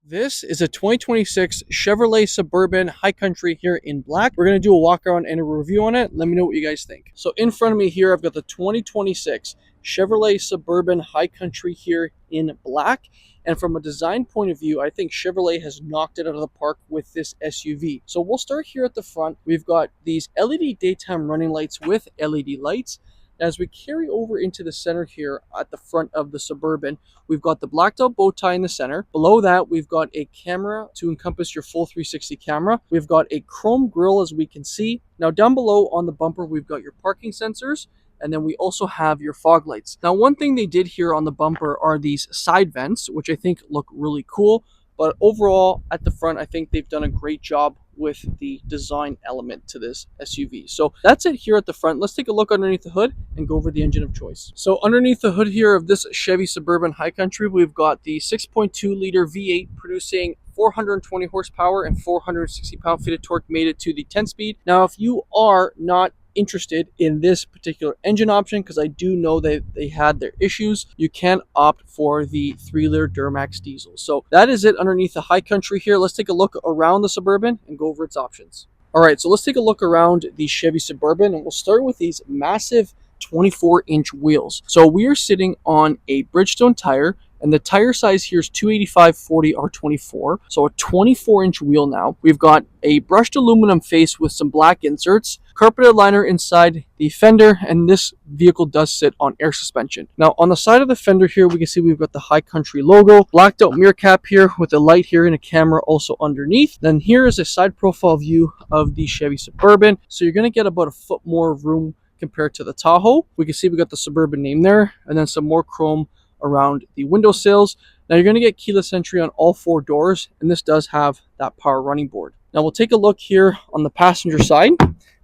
This is a 2026 Chevrolet Suburban High Country here in black. We're going to do a walk around and a review on it. Let me know what you guys think. So in front of me here, I've got the 2026 Chevrolet Suburban High Country here in black. And from a design point of view, I think Chevrolet has knocked it out of the park with this SUV. So we'll start here at the front. We've got these LED daytime running lights with LED lights. As we carry over into the center here at the front of the Suburban, we've got the blacked out bow tie in the center. Below that, we've got a camera to encompass your full 360 camera. We've got a chrome grille, as we can see. Now down below on the bumper, we've got your parking sensors. And then we also have your fog lights. Now, one thing they did here on the bumper are these side vents, which I think look really cool. But overall, at the front, I think they've done a great job with the design element to this SUV. So that's it here at the front. Let's take a look underneath the hood and go over the engine of choice. So underneath the hood here of this Chevy Suburban High Country, we've got the 6.2 liter V8 producing 420 horsepower and 460 pound-feet of torque mated to the 10-speed. Now, if you are not interested in this particular engine option, because I do know that they had their issues, you can opt for the 3-liter Duramax diesel. So that is it underneath the High Country here. Let's take a look around the Suburban and go over its options. All right, so let's take a look around the Chevy Suburban, and we'll start with these massive 24-inch wheels. So we are sitting on a Bridgestone tire, and the tire size here is 285/40 R24, so a 24-inch wheel now. We've got a brushed aluminum face with some black inserts, carpeted liner inside the fender, and this vehicle does sit on air suspension. Now on the side of the fender here, we can see we've got the High Country logo, blacked out mirror cap here with a light here and a camera also underneath. Then here is a side profile view of the Chevy Suburban. So you're going to get about a foot more of room compared to the Tahoe. We can see we got the Suburban name there, and then some more chrome around the windowsills. Now you're going to get keyless entry on all 4 doors, and this does have that power running board. Now we'll take a look here on the passenger side.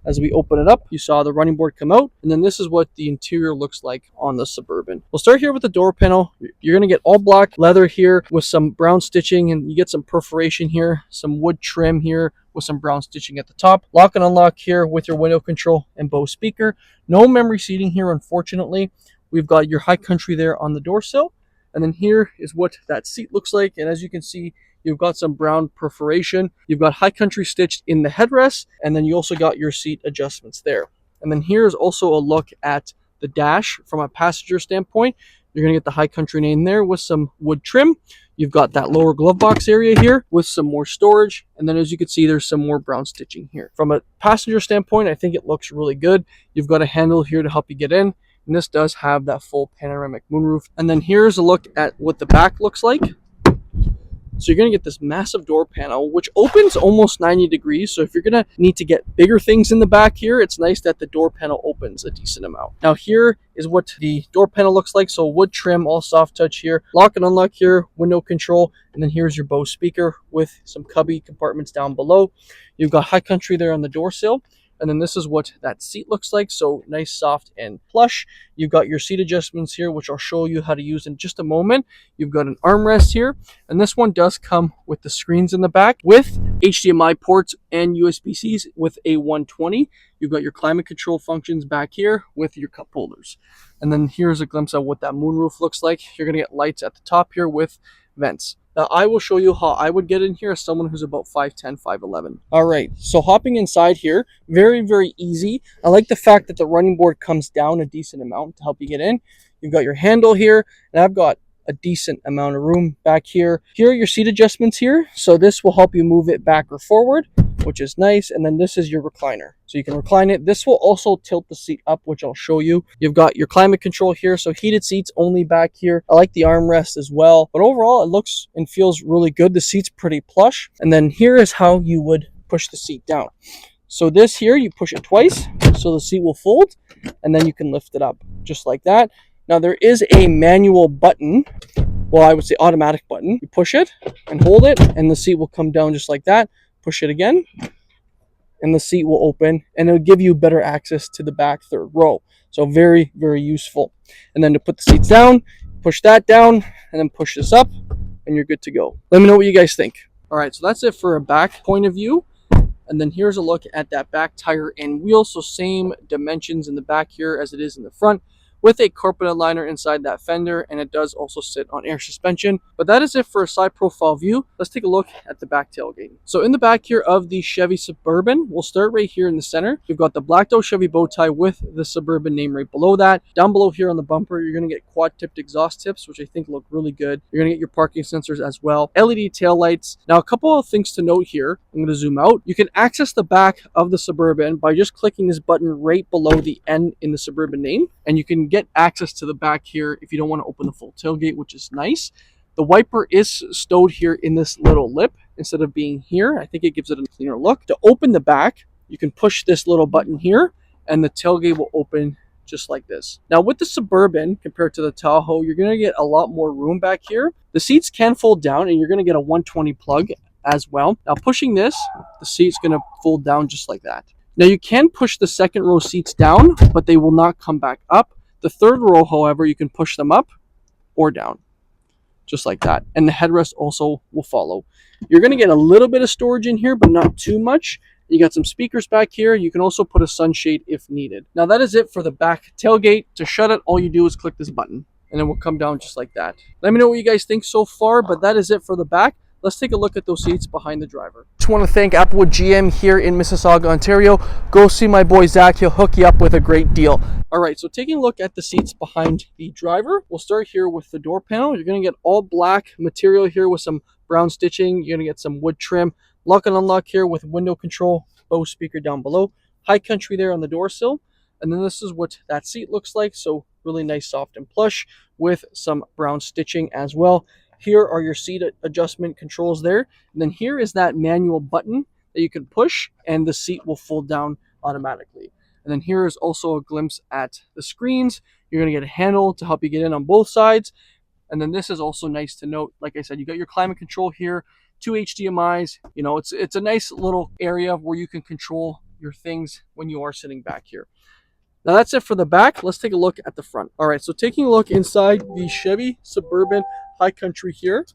As we open it up, you saw the running board come out, and then this is what the interior looks like on the Suburban. We'll start here with the door panel. You're going to get all black leather here with some brown stitching, and you get some perforation here, some wood trim here with some brown stitching at the top. Lock and unlock here with your window control and Bose speaker. No memory seating here, unfortunately. We've got your High Country there on the door sill, and then here is what that seat looks like. And as you can see, you've got some brown perforation. You've got High Country stitched in the headrest, and then you also got your seat adjustments there. And then here's also a look at the dash from a passenger standpoint. You're going to get the High Country name there with some wood trim. You've got that lower glove box area here with some more storage. And then as you can see, there's some more brown stitching here. From a passenger standpoint, I think it looks really good. You've got a handle here to help you get in. And this does have that full panoramic moonroof. And then here's a look at what the back looks like. So you're going to get this massive door panel, which opens almost 90 degrees. So if you're going to need to get bigger things in the back here, it's nice that the door panel opens a decent amount. Now here is what the door panel looks like. So wood trim, all soft touch here, lock and unlock here, window control, and then here's your Bose speaker with some cubby compartments down below. You've got High Country there on the door sill. And then this is what that seat looks like. So nice, soft, and plush. You've got your seat adjustments here, which I'll show you how to use in just a moment. You've got an armrest here. And this one does come with the screens in the back with HDMI ports and USB-Cs with a 120. You've got your climate control functions back here with your cup holders. And then here's a glimpse of what that moonroof looks like. You're going to get lights at the top here with vents. Now, I will show you how I would get in here as someone who's about 5'10", 5'11". All right, so hopping inside here, very, very easy. I like the fact that the running board comes down a decent amount to help you get in. You've got your handle here, and I've got a decent amount of room back here. Here are your seat adjustments here. So this will help you move it back or forward, which is nice. And then this is your recliner. So you can recline it. This will also tilt the seat up, which I'll show you. You've got your climate control here. So heated seats only back here. I like the armrest as well. But overall, it looks and feels really good. The seat's pretty plush. And then here is how you would push the seat down. So this here, you push it twice. So the seat will fold. And then you can lift it up just like that. Now there is a manual button, well I would say automatic button. You push it and hold it and the seat will come down just like that. Push it again and the seat will open and it'll give you better access to the back third row. So very, very useful. And then to put the seats down, push that down and then push this up and you're good to go. Let me know what you guys think. All right, so that's it for a back point of view. And then here's a look at that back tire and wheel. So same dimensions in the back here as it is in the front. with a carpeted liner inside that fender, and it does also sit on air suspension. But that is it for a side profile view. Let's take a look at the back tailgate. So in the back here of the Chevy Suburban, we'll start right here in the center. We've got the blacked out Chevy bow tie with the Suburban name right below that. Down below here on the bumper, you're going to get quad tipped exhaust tips, which I think look really good. You're going to get your parking sensors as well, LED tail lights. Now a couple of things to note here. I'm going to zoom out. You can access the back of the Suburban by just clicking this button right below the N in the Suburban name, and you can get access to the back here if you don't want to open the full tailgate, which is nice. The wiper is stowed here in this little lip instead of being here. I think it gives it a cleaner look. To open the back, you can push this little button here and the tailgate will open just like this. Now with the Suburban compared to the Tahoe, you're going to get a lot more room back here. The seats can fold down and you're going to get a 120 plug as well. Now pushing this, the seat's going to fold down just like that. Now you can push the second row seats down, but they will not come back up. The third row, however, you can push them up or down, just like that. And the headrest also will follow. You're going to get a little bit of storage in here, but not too much. You got some speakers back here. You can also put a sunshade if needed. Now that is it for the back tailgate. To shut it, all you do is click this button and it will come down just like that. Let me know what you guys think so far, but that is it for the back. Let's take a look at those seats behind the driver. Just want to thank Applewood GM here in Mississauga, Ontario. Go see my boy Zach. He'll hook you up with a great deal. All right, so taking a look at the seats behind the driver, we'll start here with the door panel. You're going to get all black material here with some brown stitching. You're going to get some wood trim. Lock and unlock here with window control, Bose speaker down below. High Country there on the door sill. And then this is what that seat looks like. So really nice, soft and plush with some brown stitching as well. Here are your seat adjustment controls there. And then here is that manual button that you can push and the seat will fold down automatically. And then here is also a glimpse at the screens. You're going to get a handle to help you get in on both sides. And then this is also nice to note. Like I said, you got your climate control here, 2 HDMIs. You know, it's a nice little area where you can control your things when you are sitting back here. Now that's it for the back. Let's take a look at the front. All right, so taking a look inside the Chevy Suburban High Country here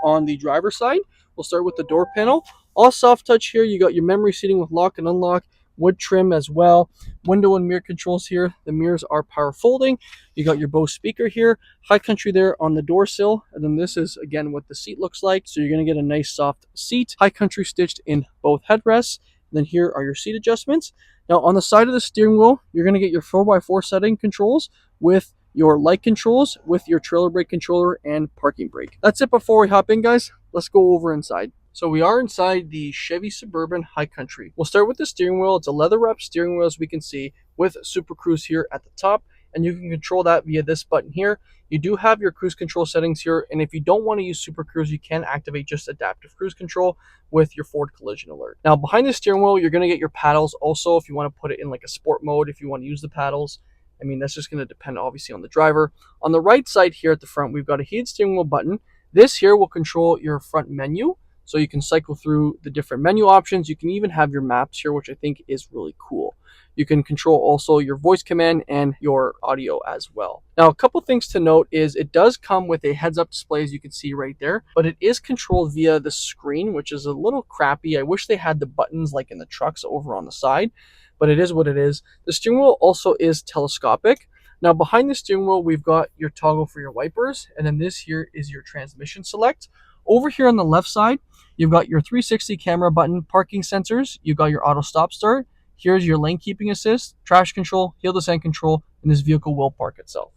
on the driver's side, we'll start with the door panel. All soft touch here. You got your memory seating with lock and unlock, wood trim as well. Window and mirror controls here. The mirrors are power folding. You got your Bose speaker here. High Country there on the door sill. And then this is, again, what the seat looks like. So you're going to get a nice soft seat. High Country stitched in both headrests. And then here are your seat adjustments. Now on the side of the steering wheel, you're going to get your 4x4 setting controls with your light controls, with your trailer brake controller and parking brake. That's it before we hop in, guys. Let's go over inside. So we are inside the Chevy Suburban High Country. We'll start with the steering wheel. It's a leather wrapped steering wheel, as we can see, with Super Cruise here at the top. And you can control that via this button here. You do have your cruise control settings here. And if you don't want to use Super Cruise, you can activate just adaptive cruise control with your forward collision alert. Now behind the steering wheel, you're going to get your paddles also if you want to put it in like a sport mode, if you want to use the paddles. I mean, that's just going to depend obviously on the driver. On the right side here at the front, we've got a heated steering wheel button. This here will control your front menu. So you can cycle through the different menu options. You can even have your maps here, which I think is really cool. You can control also your voice command and your audio as well. Now, a couple things to note is it does come with a heads-up display, as you can see right there, but it is controlled via the screen, which is a little crappy. I wish they had the buttons like in the trucks over on the side, but it is what it is. The steering wheel also is telescopic. Now, behind the steering wheel, we've got your toggle for your wipers, and then this here is your transmission select. Over here on the left side, you've got your 360 camera button, parking sensors. You've got your auto stop start. Here's your lane keeping assist, traction control, hill descent control, and this vehicle will park itself.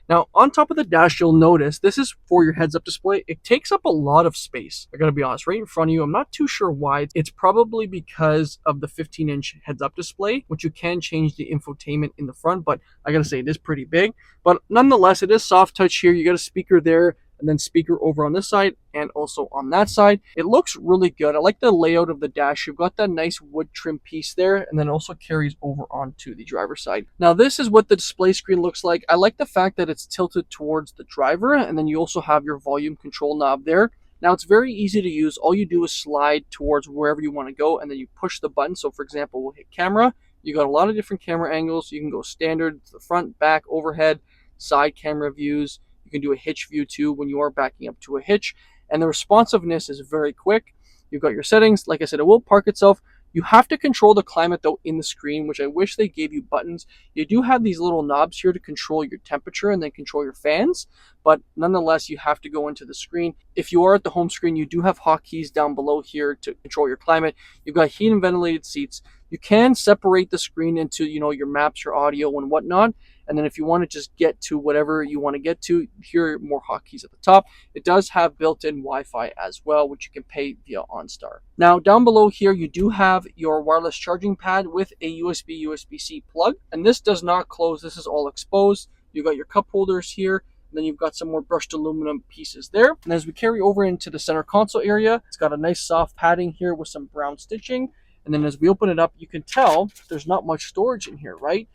Now, on top of the dash, you'll notice this is for your heads-up display. It takes up a lot of space. I gotta be honest, right in front of you. I'm not too sure why. It's probably because of the 15-inch heads-up display, which you can change the infotainment in the front, but I gotta say it is pretty big. But nonetheless, it is soft touch here. You got a speaker there, and then speaker over on this side and also on that side. It looks really good. I like the layout of the dash. You've got that nice wood trim piece there, and then also carries over onto the driver's side. Now this is what the display screen looks like. I like the fact that it's tilted towards the driver, and then you also have your volume control knob there. Now it's very easy to use. All you do is slide towards wherever you want to go, and then you push the button. So for example, we'll hit camera. You got a lot of different camera angles. You can go standard, to the front, back, overhead, side camera views. You can do a hitch view too when you are backing up to a hitch. And the responsiveness is very quick. You've got your settings. Like I said, it will park itself. You have to control the climate though in the screen, which I wish they gave you buttons. You do have these little knobs here to control your temperature and then control your fans, but nonetheless, you have to go into the screen. If you are at the home screen, you do have hotkeys down below here to control your climate. You've got heat and ventilated seats. You can separate the screen into, your maps, your audio and whatnot. And then if you want to just get to whatever you want to get to, here are more hotkeys at the top. It does have built-in Wi-Fi as well, which you can pay via OnStar. Now, down below here, you do have your wireless charging pad with a USB-C plug. And this does not close. This is all exposed. You've got your cup holders here. And then you've got some more brushed aluminum pieces there. And as we carry over into the center console area, it's got a nice soft padding here with some brown stitching. And then as we open it up, you can tell there's not much storage in here, right?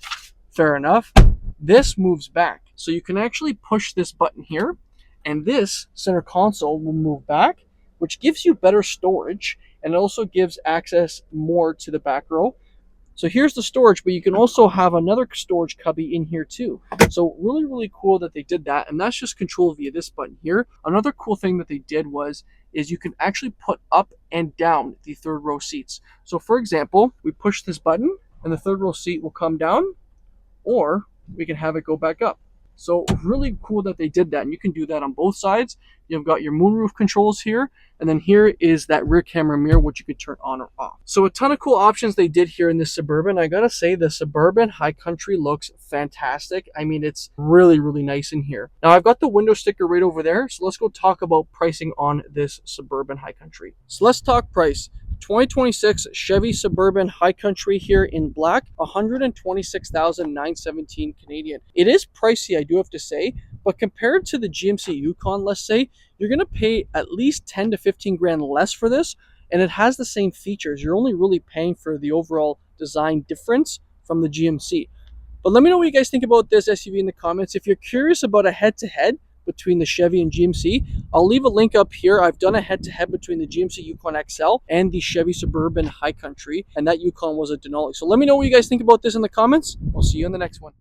Fair enough. This moves back. So you can actually push this button here, and this center console will move back, which gives you better storage, and it also gives access more to the back row. So here's the storage, but you can also have another storage cubby in here too. So really, really cool that they did that. And that's just controlled via this button here. Another cool thing that they did is you can actually put up and down the third row seats. So for example, we push this button and the third row seat will come down, or we can have it go back up. So really cool that they did that, and you can do that on both sides. You've got your moonroof controls here, and then here is that rear camera mirror, which you could turn on or off. So a ton of cool options they did here in this Suburban. I gotta say, the Suburban High Country looks fantastic. I mean, it's really, really nice in here. Now, I've got the window sticker right over there, so let's go talk about pricing on this Suburban High Country. So let's talk price. 2026 Chevy Suburban High Country here in black, 126,917 Canadian. It is pricey, I do have to say, but compared to the GMC Yukon, let's say, you're going to pay at least 10 to 15 grand less for this, and it has the same features. You're only really paying for the overall design difference from the GMC. But let me know what you guys think about this SUV in the comments. If you're curious about a head-to-head between the Chevy and GMC, I'll leave a link up here. I've done a head-to-head between the GMC Yukon XL and the Chevy Suburban High Country, and that Yukon was a Denali. So let me know what you guys think about this in the comments. We'll see you in the next one.